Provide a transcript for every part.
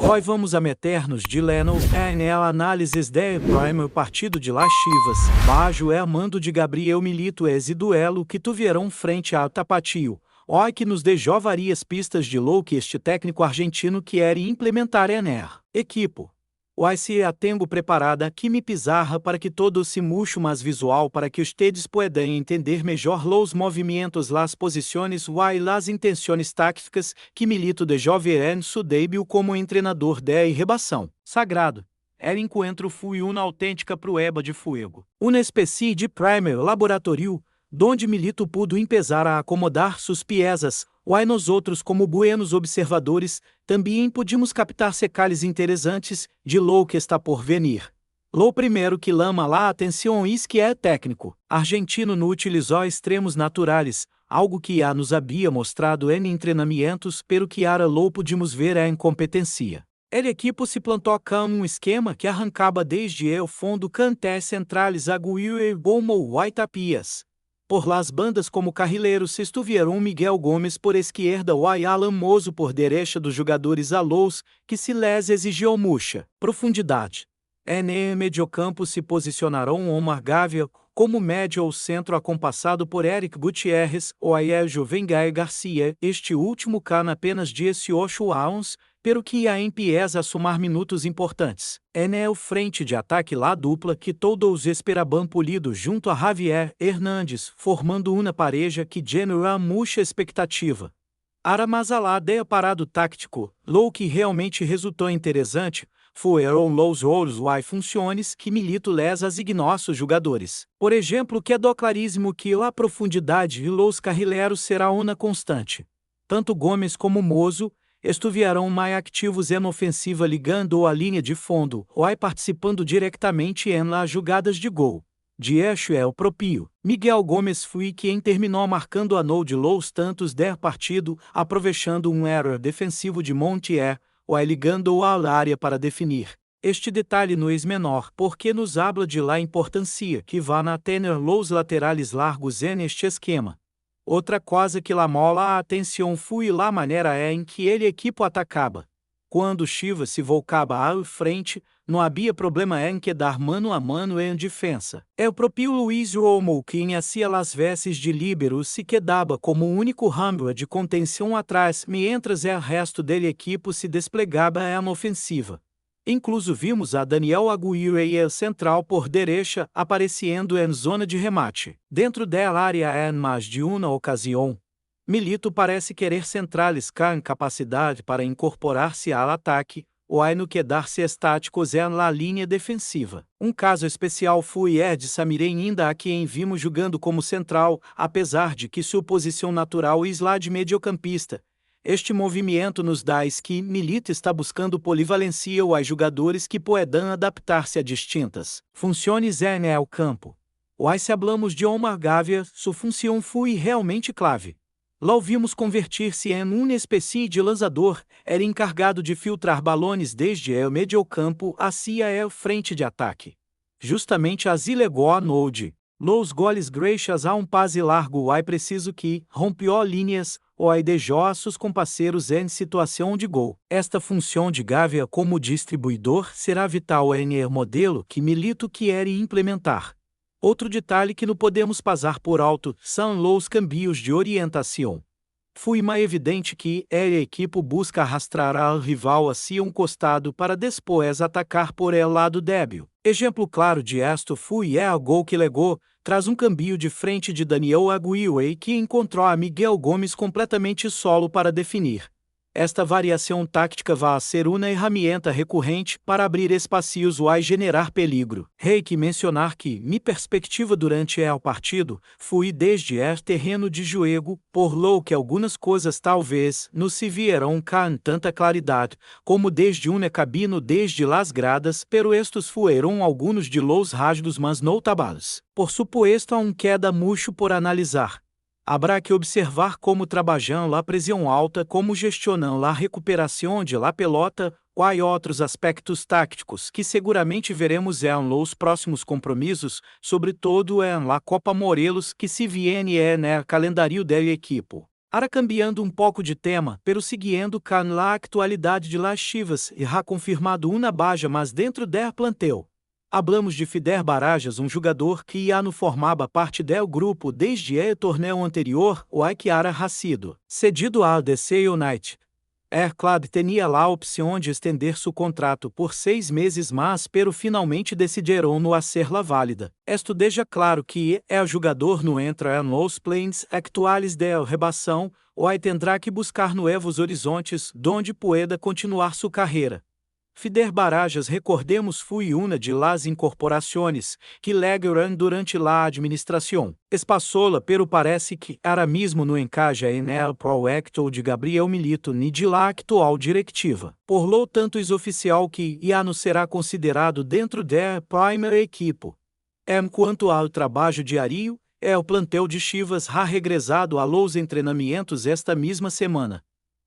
Oi, vamos a meternos de Leno, análises de Prime, o partido de Las Chivas, Bajo mando de Gabriel Milito e duelo que tuvieron frente a Tapatío. Oi que nos dejó varias pistas de lo que este técnico argentino quer implementar equipo. Oi se a tenho preparada que me pizarra para que todo se mucho mais visual para que ustedes puedan entender melhor los movimentos, las posiciones y las intenciones tácticas que Milito dejó ver en su debut como treinador de rebação sagrado. El encuentro foi uma autêntica prueba de fuego. Uma espécie de primer laboratório, donde Milito pudo empezar a acomodar sus piezas, e nós outros como buenos observadores, também pudimos captar secales interessantes de lo que está por venir. Lo primeiro que lama la atenção es que é técnico. Argentino não utilizou extremos naturais, algo que já nos havia mostrado em treinamentos, pero que ara lo pudimos ver em competência. El equipo se plantou com esquema que arrancava desde o fundo canté centrales Agüero e Bomo Tapias. Por las bandas como carrileiros estuvieron Miguel Gomes por esquerda e Alan Mozo por direita dos jogadores alous, que se les exigiu mucha profundidade. No mediocampo se posicionaram Omar Gávea como médio ou centro acompassado por Eric Gutierrez ou Juvenal Garcia, este último com apenas 18 anos, pero que a empieza a somar minutos importantes. No frente de ataque la dupla que todos esperaban pulido junto a Javier Hernández, formando uma pareja que genera mucha expectativa. Ara mas alá de parado táctico, lo que realmente resultou interessante, foram los rolos e funções que Milito les asignou a seus jogadores. Por exemplo, quedou claríssimo que a profundidade e los carrileiros será uma constante. Tanto Gomes como Mozo estiveram mais ativos em ofensiva ligando a linha de fundo ou participando diretamente em las jogadas de gol. De hecho é o propio. Miguel Gomes foi quem terminou marcando a de los tantos der partido, aproveitando error defensivo de Montier, ou ligando a área para definir. Este detalhe não é menor, porque nos habla de la importância que vá na tener los laterales largos neste esquema. Outra coisa que mola a atenção foi la maneira em que ele equipo atacava. Quando Chivas se volcava à frente, não havia problema em quedar mano a mano em defesa. O próprio Luiz Romo quem hacía las veces de líbero se quedava como único ramo de contenção atrás, mientras o resto dele equipo se desplegava em ofensiva. Incluso vimos a Daniel Agüero e el central por direita aparecendo em zona de remate. Dentro da área em mais de uma ocasião, Milito parece querer centrales com capacidade para incorporar-se ao ataque, ou no quedar-se estáticos em la linha defensiva. Um caso especial foi de Samir Inda, a quem vimos jogando como central, apesar de que sua posição natural é la de mediocampista. Este movimento nos dá que Milito está buscando polivalência aos jogadores que podem adaptar-se a distintas funções no campo. Ou se hablamos de Omar Gávea, sua função foi realmente clave. Lá o vimos convertir-se em uma espécie de lançador, era encarregado de filtrar balões desde o mediocampo hacia o frente de ataque. Justamente as legou a los goles gracias a pase largo preciso que rompió linhas ou deixou a seus comparceiros em situação de gol. Esta função de Gávea como distribuidor será vital no modelo que Milito quer implementar. Outro detalhe que não podemos passar por alto são los cambios de orientação. Foi mais evidente que a equipe busca arrastrar ao rival hacia costado para depois atacar por el lado débil. Exemplo claro de esto foi o gol que legou, tras cambio de frente de Daniel Agüero e que encontrou a Miguel Gomes completamente solo para definir. Esta variação tática vai ser uma ferramenta recorrente para abrir espaços e generar peligro. Que mencionar que minha perspectiva durante o partido foi desde o terreno de jogo, por lo que algumas coisas talvez não se vieram com tanta claridade, como desde uma cabine desde las gradas, pero estos fueron algunos de los rasgos mas notables. Por supuesto queda mucho por analisar. Habrá que observar como trabalham la pressão alta, como gestionam la recuperação de la pelota, e outros aspectos táticos que seguramente veremos em los próximos compromissos, sobretudo em la Copa Morelos que se viene no calendário del equipo. Ara cambiando um pouco de tema, pero seguindo com a atualidade de las Chivas e ha confirmado uma baja mas dentro der plantel. Hablamos de Fider Barajas, um jogador que já não formava parte do grupo desde o torneio anterior, o que era sido cedido ao DC United. Club tinha lá a opção de estender seu contrato por 6 meses mas pero finalmente decidiram não ser la válida. Esto deixa claro que o jogador não entra nos planos actuales del rebação, ou tendrá que buscar novos horizontes, donde pueda continuar sua carreira. Fider Barajas, recordemos, foi uma de las incorporações que legaram durante la administração. Espaçola, pero parece que era mesmo no encaixa en el proyecto de Gabriel Milito ni de la actual directiva. Por lo tanto, é oficial que já não será considerado dentro da primeira equipo. Quanto ao trabalho diário, o plantel de Chivas ha regressado a los entrenamientos esta mesma semana.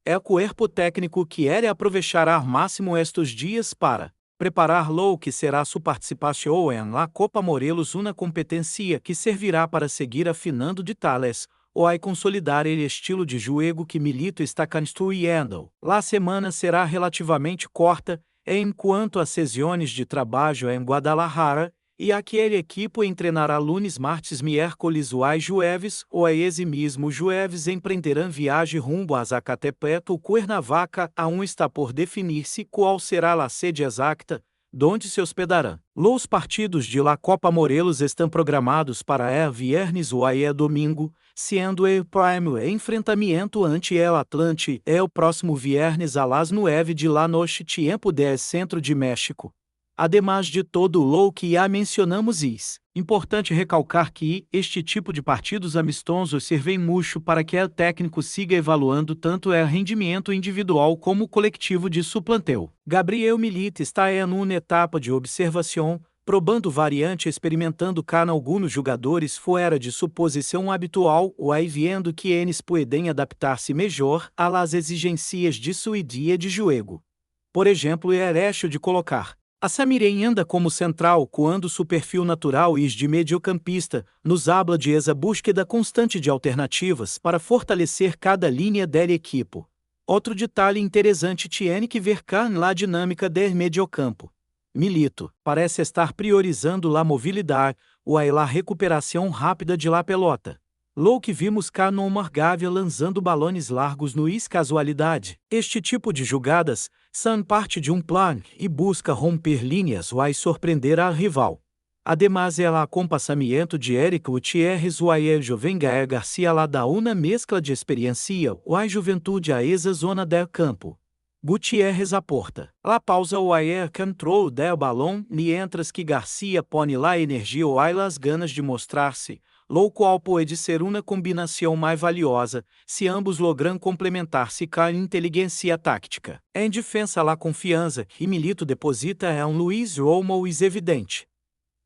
O corpo técnico que quer aproveitar ao máximo estes dias para preparar lo que será sua participação em la Copa Morelos, uma competência que servirá para seguir afinando detalhes ou consolidar o estilo de jogo que Milito está construindo. La semana será relativamente curta, enquanto as sessões de trabalho em Guadalajara e aquele equipo treinará lunes, martes, miércoles e jueves, ou esse mesmo jueves empreenderão viagem rumbo a Zacatepec ou Cuernavaca, está por definir-se qual será a sede exata, donde se hospedarão. Los partidos de la Copa Morelos estão programados para viernes ou domingo, sendo o primeiro enfrentamento ante el Atlante o próximo viernes a las 9 de la noche tiempo del Centro de México. Ademais de todo o que já mencionamos, importante recalcar que este tipo de partidos amistosos servem muito para que o técnico siga evaluando tanto o rendimento individual como coletivo de seu plantel. Gabriel Milito está em uma etapa de observação, probando variante, experimentando com alguns jogadores fora de sua posição habitual ou vendo que eles podem adaptar-se melhor às exigências de sua dia de jogo. Por exemplo, hecho de colocar a Samiren anda como central quando seu perfil natural e de mediocampista, nos habla de essa búsqueda constante de alternativas para fortalecer cada linha da equipo. Outro detalhe interessante tiene que ver com a dinâmica do mediocampo. Milito parece estar priorizando a mobilidade ou a recuperação rápida de la pelota. Lo que vimos cá no Margávia lançando balões largos no casualidade. Este tipo de jogadas são parte de um plano e busca romper linhas ou surpreender a rival. Ademais, ela compassamento de Eric Gutierrez ou Jovem Gael Garcia lá dá uma mescla de experiência ou a juventude a essa zona del campo. Gutierrez aporta la pausa ou control del balão, mientras que Garcia põe lá energia ou las ganas de mostrar-se, lo qual pode ser uma combinação mais valiosa, se ambos logram complementar-se com a inteligência tática. Em defesa la confiança, e Milito deposita Luiz Romo evidente,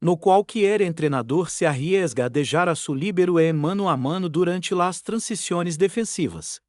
no qual quer treinador se arriesga a deixar a su líbero mano a mano durante las transições defensivas.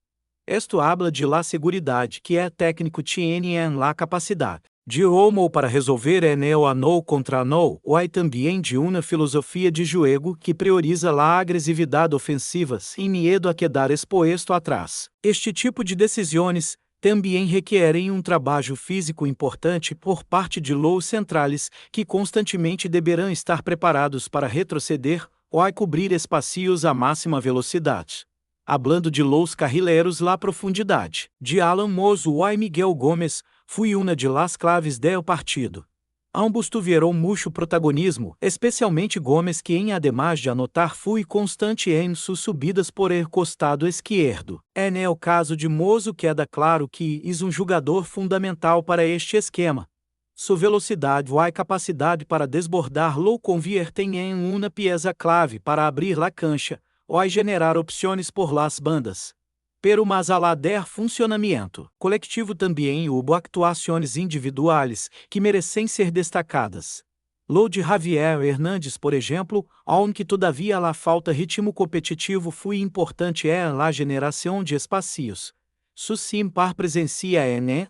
Esto habla de la seguridade que técnico tiene en la capacidade de Romo para resolver a no contra no, ou também de uma filosofia de jogo que prioriza la agressividade ofensiva sem medo a quedar exposto atrás. Este tipo de decisões também requerem um trabalho físico importante por parte de los centrales, que constantemente deverão estar preparados para retroceder ou cobrir espaços a máxima velocidade. Hablando de los carrileros la profundidade de Alan Mozo e Miguel Gomes, foi uma de las claves del partido. Ambos tiveram muito protagonismo, especialmente Gomes que ademais de anotar foi constante em suas subidas por el costado esquerdo. É o caso de Mozo queda claro que é um jogador fundamental para este esquema. Sua velocidade ou capacidade para desbordar lo conviertem em uma pieza clave para abrir la cancha, ou generar opções por las bandas. Pero mas a la der funcionamento coletivo também houve actuações individuais que merecem ser destacadas. Lo de Javier Hernández, por exemplo, aunque todavia la falta ritmo competitivo foi importante la generação de espaços. Su simpar presencia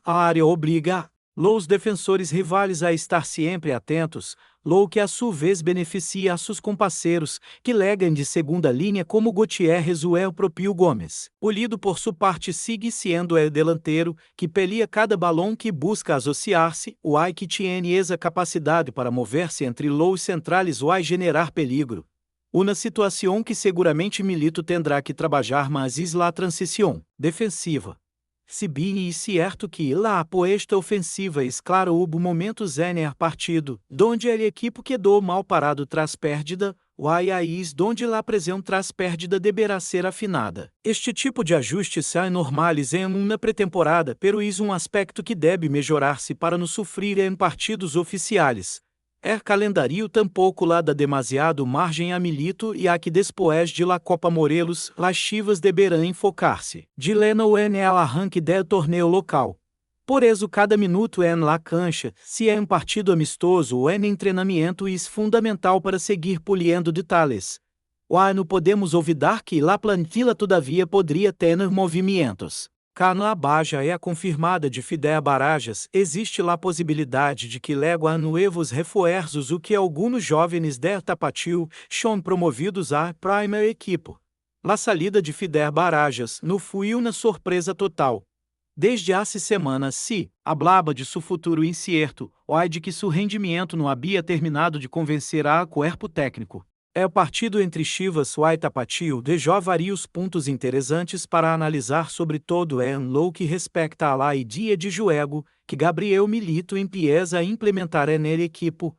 a área obriga los defensores rivais a estar sempre atentos, lo que a sua vez beneficia a seus comparceiros, que legam de segunda linha como Gutierrez ou el propio Gomes. Polido por sua parte sigue sendo el delantero, que pelia cada balão que busca associar-se, o ai que tiene essa capacidade para mover-se entre los centrales ou ai generar peligro. Uma situação que seguramente Milito tendrá que trabalhar mais é a transição defensiva. Se bem é certo que lá aposta ofensiva claro houve momentos no partido, donde a equipe quedou mal parado tras pérdida, o AIAIS donde la pressão tras pérdida deverá ser afinada. Este tipo de ajustes são normais em uma pré-temporada, pero é aspecto que deve melhorar-se para não sofrer em partidos oficiais. Calendário tampouco lá dá demasiado margem a Milito e a que depois de la Copa Morelos, las Chivas deverão enfocar-se. De Leno en el arranque del torneio local. Por isso cada minuto en la cancha, se é partido amistoso ou en treinamento é fundamental para seguir polindo detalhes. Não podemos olvidar que la plantilla todavia poderia ter movimentos. Caso a baixa é confirmada de Fidel Barajas, existe a possibilidade de que legua nuevos refuerzos o que alguns jovens del Tapatío são promovidos à primeira equipe. A salida de Fidel Barajas não foi uma surpresa total. Desde há semanas se hablaba de seu futuro incierto, ou de que seu rendimento não havia terminado de convencer a corpo técnico. O partido entre Chivas e Tapatío deixou vários pontos interessantes para analisar, sobretudo em lo que respecta à ideia de jogo que Gabriel Milito empieza a implementar na equipe.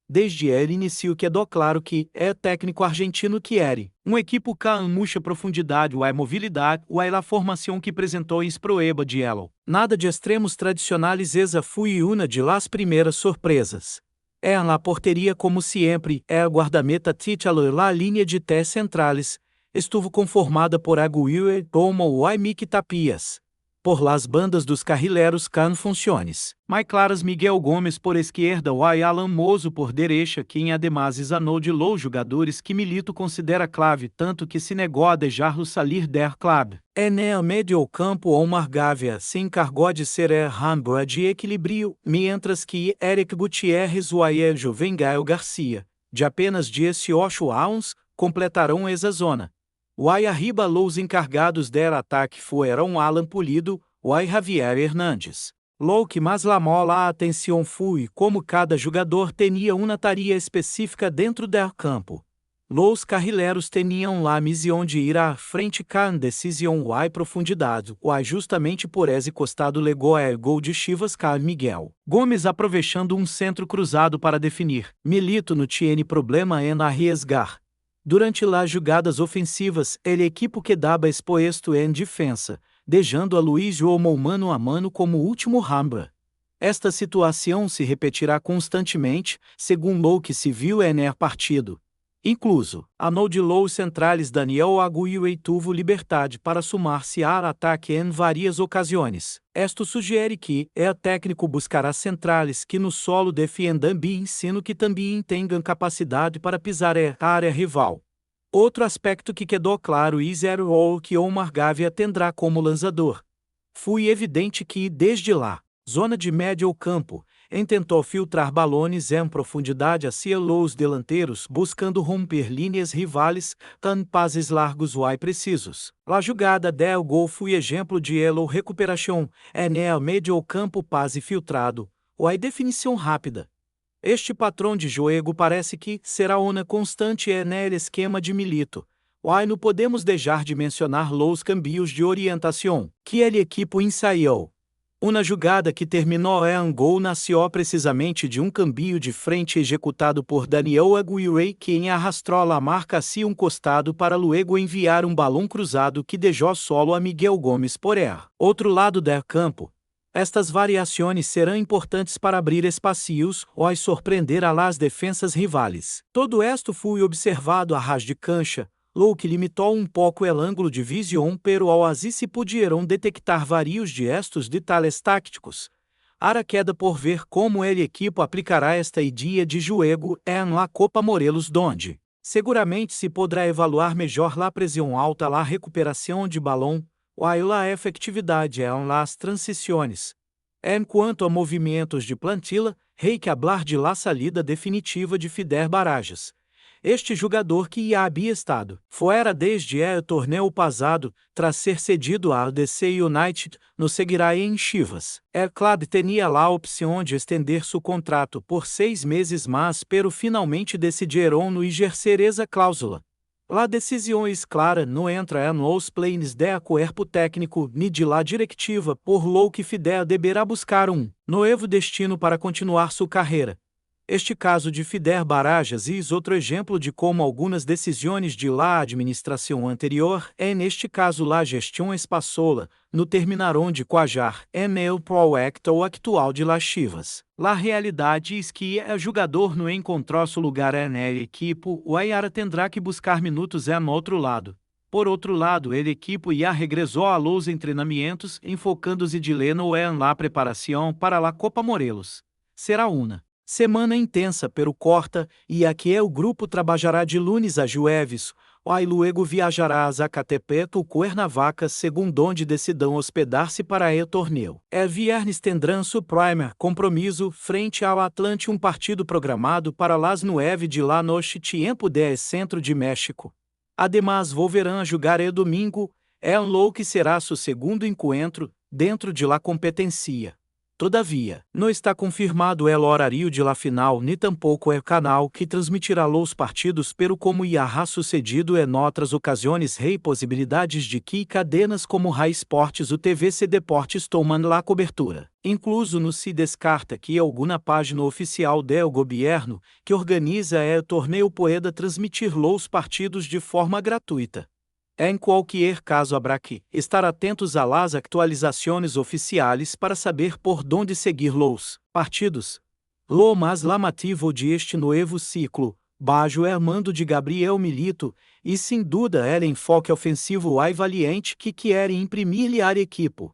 Desde el início quedou claro que é técnico argentino que era equipe com muita profundidade ou mobilidade ou a formação que apresentou em proeba de elo. Nada de extremos tradicionais, essa foi uma de las primeiras surpresas. Na porteria como sempre, o guardameta titular la linha de três centrales, estuvo conformada por Aguirre como o Aimik Tapias. Por las bandas dos carrileros can funciones. Mais claras Miguel Gomes por esquerda ou Alan Mozo por direita, quem ademais exanou de los jogadores que Milito considera clave, tanto que se negou a deixá-lo sair der club. No meio campo Omar Gávea se encargou de ser Rambra de equilíbrio, mientras que Eric Gutierrez e Joven Gael Garcia, de apenas 18 anos, completarão essa zona. Arriba los encargados del ataque foram Alan Pulido e Javier Hernández. Lo que mais lamou a atenção foi como cada jogador tinha uma tarefa específica dentro do campo. Los carrileros tinham a missão de ir à frente com decisão e profundidade, justamente por esse costado legou o gol de Chivas com Miguel Gomes aproveitando um centro cruzado para definir. Milito não tinha problema em arriesgar. Durante las jogadas ofensivas, a equipe quedava exposto em defesa, deixando a Luiz João mano a mano como último ramba. Esta situação se repetirá constantemente, segundo o que se viu no partido. Incluso, a no de los centrales Daniel Aguirre tuvo liberdade para sumar-se ao ataque em várias ocasiões. Esto sugere que o técnico buscará centrales que no solo defendam bem, sino que também tenham capacidade para pisar a área rival. Outro aspecto que quedou claro é o que Omar Gávea tendrá como lançador. Foi evidente que, desde lá, zona de médio campo, tentou filtrar balões em profundidade hacia los delanteiros, buscando romper linhas rivais, com passes largos e precisos. A jogada del gol foi exemplo de elo recuperação, no meio campo passe filtrado, ou definição rápida. Este patrão de jogo parece que será uma constante no esquema de Milito. Não podemos deixar de mencionar los cambios de orientação que a equipe ensaiou. Uma jogada que terminou em gol nasceu precisamente de um cambio de frente executado por Daniel Aguirre, quem arrastou a marca hacia um costado para luego enviar um balão cruzado que deixou solo a Miguel Gomes por outro lado do campo. Estas variações serão importantes para abrir espaços ou surpreender a las defensas rivais. Todo esto foi observado a ras de cancha, lo que limitou um pouco o ângulo de visão, pero ao assim se pudieron detectar vários gestos de tales tácticos. Ara queda por ver como a equipe aplicará esta ideia de jogo em la Copa Morelos, donde seguramente se poderá evaluar melhor la pressão alta, la recuperação de balão, ou a efetividade em las transições. Enquanto a movimentos de plantilla, rei que hablar de la salida definitiva de Fider Barajas. Este jogador que havia estado fora desde o torneio passado, tras ser cedido ao DC United, no seguirá em Chivas. O clube tinha lá a opção de estender seu contrato por 6 meses, mas pero finalmente decidiram no exercer essa cláusula. La decisão clara não entra nos planos de corpo técnico ni de la directiva, por lo que Fidel deverá buscar novo destino para continuar sua carreira. Este caso de Fider Barajas é outro exemplo de como algumas decisões de la administração anterior, neste caso la gestão espaçola, no terminaram de quajar o proyecto atual de las Chivas. La realidade é que o jogador não encontrou seu lugar na equipe, o Ayara tendrá que buscar minutos no outro lado. Por outro lado, ele equipo já regressou a los entrenamientos, enfocando-se de lleno en la preparação para la Copa Morelos. Será uma semana intensa pero corta, e aqui o grupo trabalhará de lunes a jueves, aí luego viajará a Zacatepec ou Cuernavaca, segundo onde decidam hospedar-se para o torneio. Viernes tendrão seu primer compromisso frente ao Atlante, partido programado para las 9 de la noche tiempo de centro de México. Además volverão a jogar domingo, lo que será seu segundo encontro dentro de la competência. Todavia, não está confirmado o horário de la final nem tampouco o canal que transmitirá los partidos, pero como ha sucedido em outras ocasiões, rei possibilidades de que cadenas como Rai Esportes ou TVC Deportes tomam la cobertura. Incluso no se descarta que alguma página oficial do governo que organiza o torneio pueda transmitir los partidos de forma gratuita. Em qualquer caso habrá que estar atentos a las actualizações oficiais para saber por onde seguir los partidos. Lo mais lamativo de este novo ciclo, bajo o mando de Gabriel Milito, e sem dúvida o enfoque ofensivo e valiente que quer imprimir-lhe à equipe.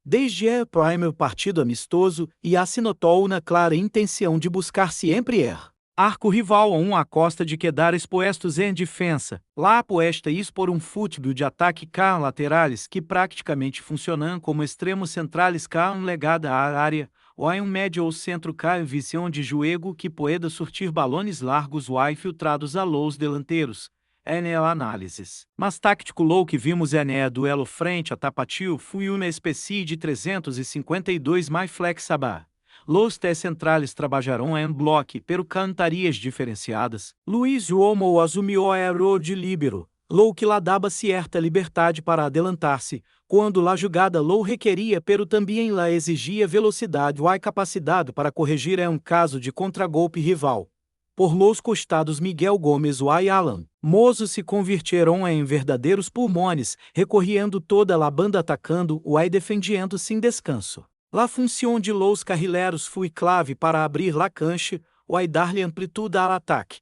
Desde o primeiro partido amistoso, e se notou uma clara intenção de buscar sempre arco rival a costa de quedar expostos em defesa. Lá aposta por futebol de ataque com laterais que praticamente funcionam como extremos centrais com legada à área, ou em médio ou centro com visão de jogo que pueda surtir balões largos ou filtrados a los delanteiros. Análises. Mas tático low que vimos duelo frente a Tapatío foi uma espécie de 352 mais flexible. Los T centrales trabalharão em bloco, pero cantarias diferenciadas. Luiz Romo assumiu o rol de líbero, lo que lá dava certa liberdade para adelantar-se, quando la jogada lo requeria, pero também la exigia velocidade ou capacidade para corrigir em caso de contragolpe rival. Por los costados Miguel Gomes e Alan Mozo se convirtieron em verdadeiros pulmões, recorrendo toda a banda atacando e defendendo sem descanso. La função de los carrileros foi clave para abrir la cancha e dar-lhe amplitude ao ataque.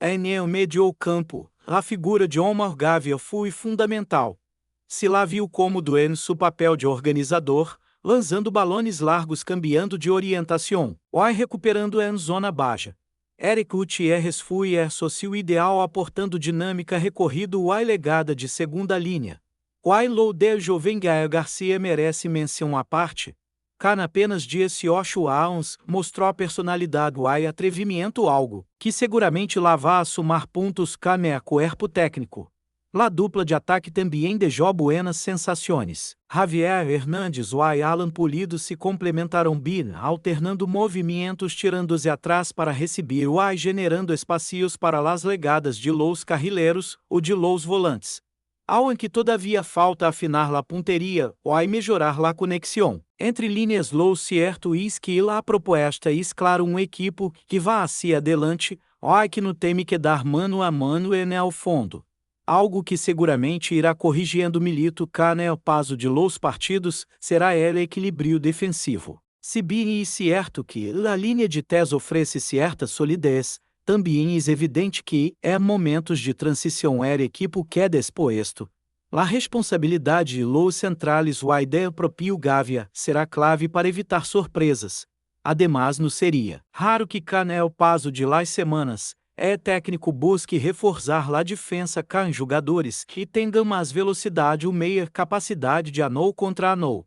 No meio campo, a figura de Omar Gávea foi fundamental. Se lá viu cômodo em seu papel de organizador, lançando balões largos, cambiando de orientação, ou recuperando em zona baixa. Eric Gutierrez foi socio ideal, aportando dinâmica recorrido ou legada de segunda linha. O de Jovem Gael Garcia merece menção à parte. Can apenas 18 anos, mostrou a personalidade e atrevimento, algo que seguramente lá vai a somar pontos a corpo técnico. La dupla de ataque também deixou buenas sensações. Javier Hernández e Alan Pulido se complementaram bem, alternando movimentos, tirando-se atrás para receber e generando espaços para las legadas de los carrileiros ou de los volantes. Ao em que todavia falta afinar la punteria ou melhorar la conexão entre linhas lo certo e que la proposta claro equipo que vá assim adelante ou que não teme quedar mano a mano e ao fundo. Algo que seguramente irá corrigindo Milito o passo de los partidos será o equilíbrio defensivo. Se bem é certo que a linha de tes oferece certa solidez, também é evidente que, momentos de transição equipo que exposto. A responsabilidade de los centrales ou a ideia propio Gávea será clave para evitar surpresas. Además, não seria raro que o passo de las semanas, técnico busque reforçar la defensa com jogadores que tenham mais velocidade ou meia capacidade de anou contra anou.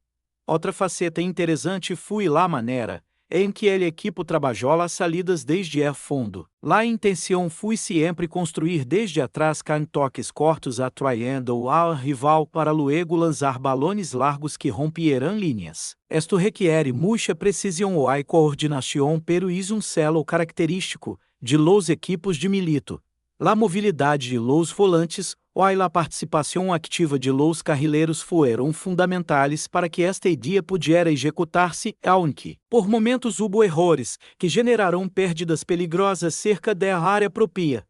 Outra faceta interessante foi lá maneira em que ele equipo trabalhou as salidas desde o fundo. La intenção foi sempre construir desde atrás com toques cortos atraindo ao rival para luego lançar balões largos que rompieran linhas. Esto requiere mucha precisão e coordenação pero is um selo característico de los equipos de Milito. La mobilidade de los volantes e a participação ativa de los carrileiros foram fundamentais para que esta ideia pudesse executar-se, aunque, por momentos hubo errores, que generaram perdas peligrosas cerca da área propia.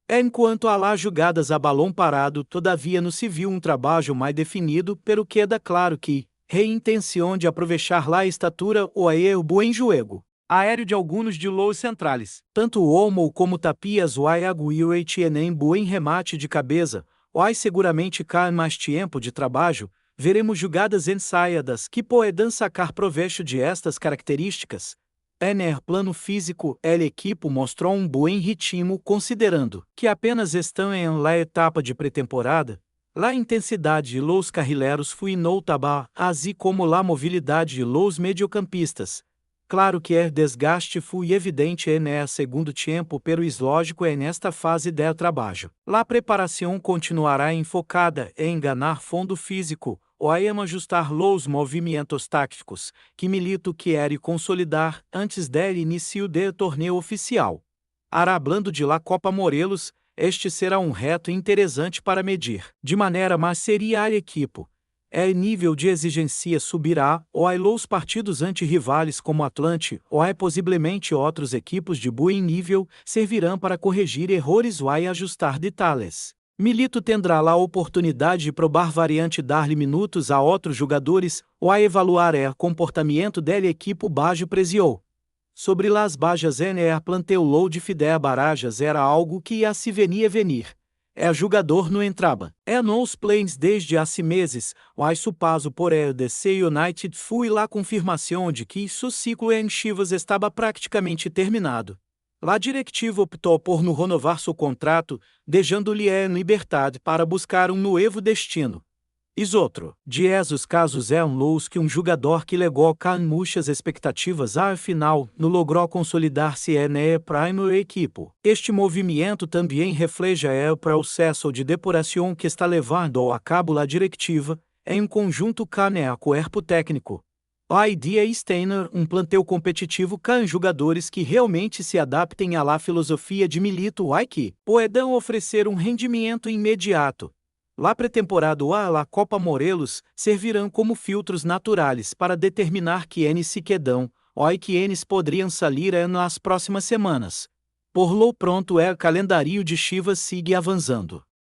Enquanto a lá jogadas a balão parado, todavia no se viu um trabalho mais definido, pelo que queda claro que, intenção de aproveitar lá a estatura ou a erro em jogo aéreo de alguns de los centrales, tanto o Olmo como Tapias o Aguirre tienen buen remate de cabeça, ou seguramente cá mais tempo de trabalho, veremos jogadas ensaiadas que podem sacar proveito de estas características. No plano físico, el equipo mostrou um bom ritmo considerando que apenas estão em la etapa de pré-temporada. La intensidade de los carrileiros foi notable, assim como la mobilidade de los mediocampistas. Claro que desgaste foi evidente segundo tempo, pero lógico nesta fase de trabalho. La preparação continuará enfocada em ganhar fundo físico, ou em ajustar los movimentos táticos, que Milito quer consolidar antes do início do torneio oficial. Hablando de la Copa Morelos, este será um reto interessante para medir. De maneira mais seria a equipo. Nível de exigência subirá, ou los partidos anti-rivais como Atlante, ou possivelmente outros equipos de bom nível, servirão para corrigir errores ou ajustar detalhes. Milito tendrá a oportunidade de probar variante dar-lhe minutos a outros jogadores, ou evaluar o comportamento da equipo bajo presión. Sobre las bajas planteu load fidea barajas era algo que se venia venir. Jogador no entraba. Nos planes desde há meses, o supazo por DC United foi lá confirmação de que seu ciclo em Chivas estava praticamente terminado. La directiva optou por não renovar seu contrato, deixando-lhe em liberdade para buscar um novo destino. Outro de esos casos los que jogador que legou com muitas expectativas ao final não logrou consolidar-se na primeira equipo. Este movimento também refleja o processo de depuração que está levando a cabo a diretiva, em conjunto com o corpo técnico. A ideia é ter um plantel competitivo com jogadores que realmente se adaptem à filosofia de Milito e que podem oferecer um rendimento imediato. La pré-temporada ou a Copa Morelos servirão como filtros naturais para determinar que se quedam ou que poderiam sair nas próximas semanas. Por lo pronto o calendário de Chivas sigue avançando.